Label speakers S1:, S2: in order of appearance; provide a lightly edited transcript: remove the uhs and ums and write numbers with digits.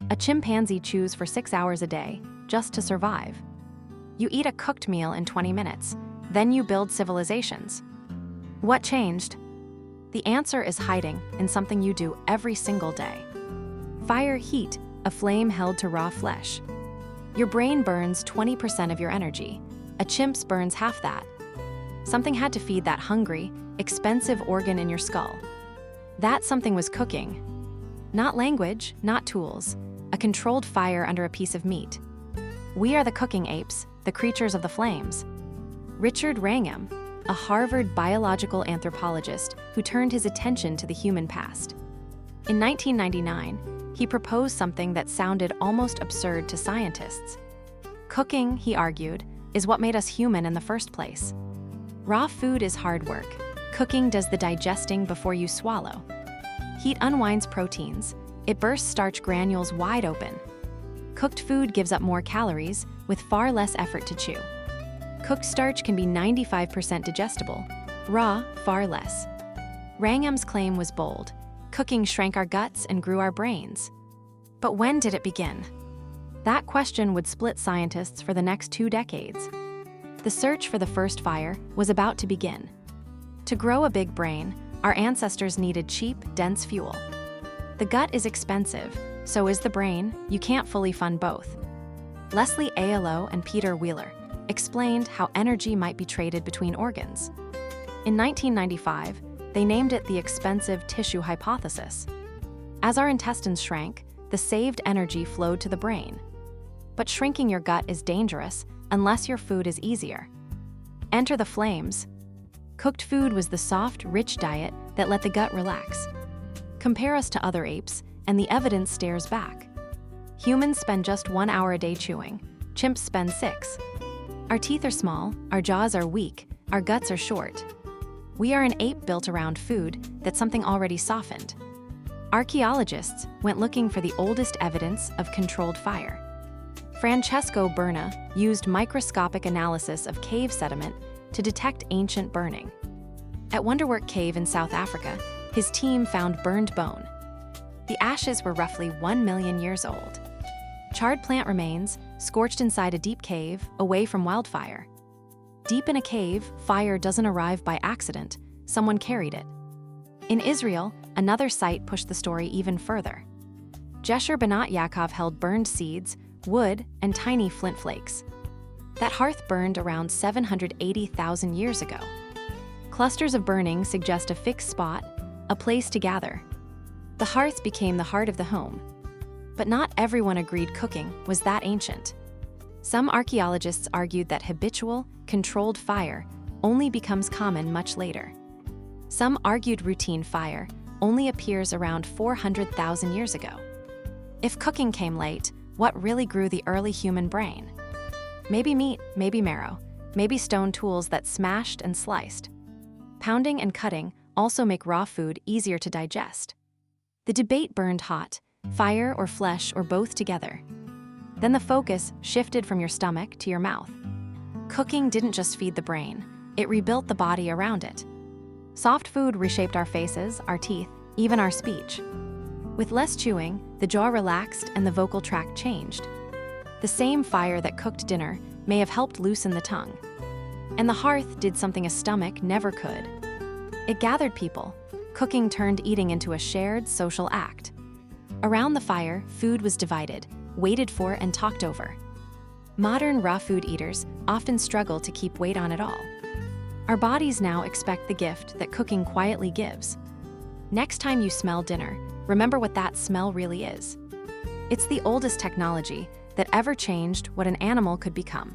S1: A chimpanzee chews for 6 hours a day, just to survive. You eat a cooked meal in 20 minutes, then you build civilizations. What changed? The answer is hiding in something you do every single day. Fire heat, a flame held to raw flesh. Your brain burns 20% of your energy. A chimp's burns half that. Something had to feed that hungry, expensive organ in your skull. That something was cooking. Not language, not tools. A controlled fire under a piece of meat. We are the cooking apes, the creatures of the flames. Richard Wrangham, a Harvard biological anthropologist who turned his attention to the human past. In 1999, he proposed something that sounded almost absurd to scientists. Cooking, he argued, is what made us human in the first place. Raw food is hard work. Cooking does the digesting before you swallow. Heat unwinds proteins. It bursts starch granules wide open. Cooked food gives up more calories with far less effort to chew. Cooked starch can be 95% digestible, raw, far less. Wrangham's claim was bold. Cooking shrank our guts and grew our brains. But when did it begin? That question would split scientists for the next 2 decades. The search for the first fire was about to begin. To grow a big brain, our ancestors needed cheap, dense fuel. The gut is expensive, so is the brain. You can't fully fund both. Leslie Aiello and Peter Wheeler explained how energy might be traded between organs. In 1995, they named it the expensive tissue hypothesis. As our intestines shrank, the saved energy flowed to the brain. But shrinking your gut is dangerous unless your food is easier. Enter the flames. Cooked food was the soft, rich diet that let the gut relax. Compare us to other apes, and the evidence stares back. Humans spend just 1 hour a day chewing. Chimps spend 6. Our teeth are small, our jaws are weak, our guts are short. We are an ape built around food that's something already softened. Archaeologists went looking for the oldest evidence of controlled fire. Francesco Berna used microscopic analysis of cave sediment to detect ancient burning. At Wonderwerk Cave in South Africa, his team found burned bone. The ashes were roughly 1 million years old. Charred plant remains, scorched inside a deep cave, away from wildfire. Deep in a cave, fire doesn't arrive by accident, someone carried it. In Israel, another site pushed the story even further. Jesher Benat Yaakov held burned seeds, wood, and tiny flint flakes. That hearth burned around 780,000 years ago. Clusters of burning suggest a fixed spot, a place to gather. The hearth became the heart of the home. But not everyone agreed cooking was that ancient. Some archaeologists argued that habitual, controlled fire only becomes common much later. Some argued routine fire only appears around 400,000 years ago. If cooking came late, what really grew the early human brain? Maybe meat, maybe marrow, maybe stone tools that smashed and sliced. Pounding and cutting also make raw food easier to digest. The debate burned hot, fire or flesh or both together. Then the focus shifted from your stomach to your mouth. Cooking didn't just feed the brain, it rebuilt the body around it. Soft food reshaped our faces, our teeth, even our speech. With less chewing, the jaw relaxed and the vocal tract changed. The same fire that cooked dinner may have helped loosen the tongue. And the hearth did something a stomach never could. It gathered people. Cooking turned eating into a shared social act. Around the fire, food was divided, waited for, and talked over. Modern raw food eaters often struggle to keep weight on at all. Our bodies now expect the gift that cooking quietly gives. Next time you smell dinner, remember what that smell really is. It's the oldest technology that ever changed what an animal could become.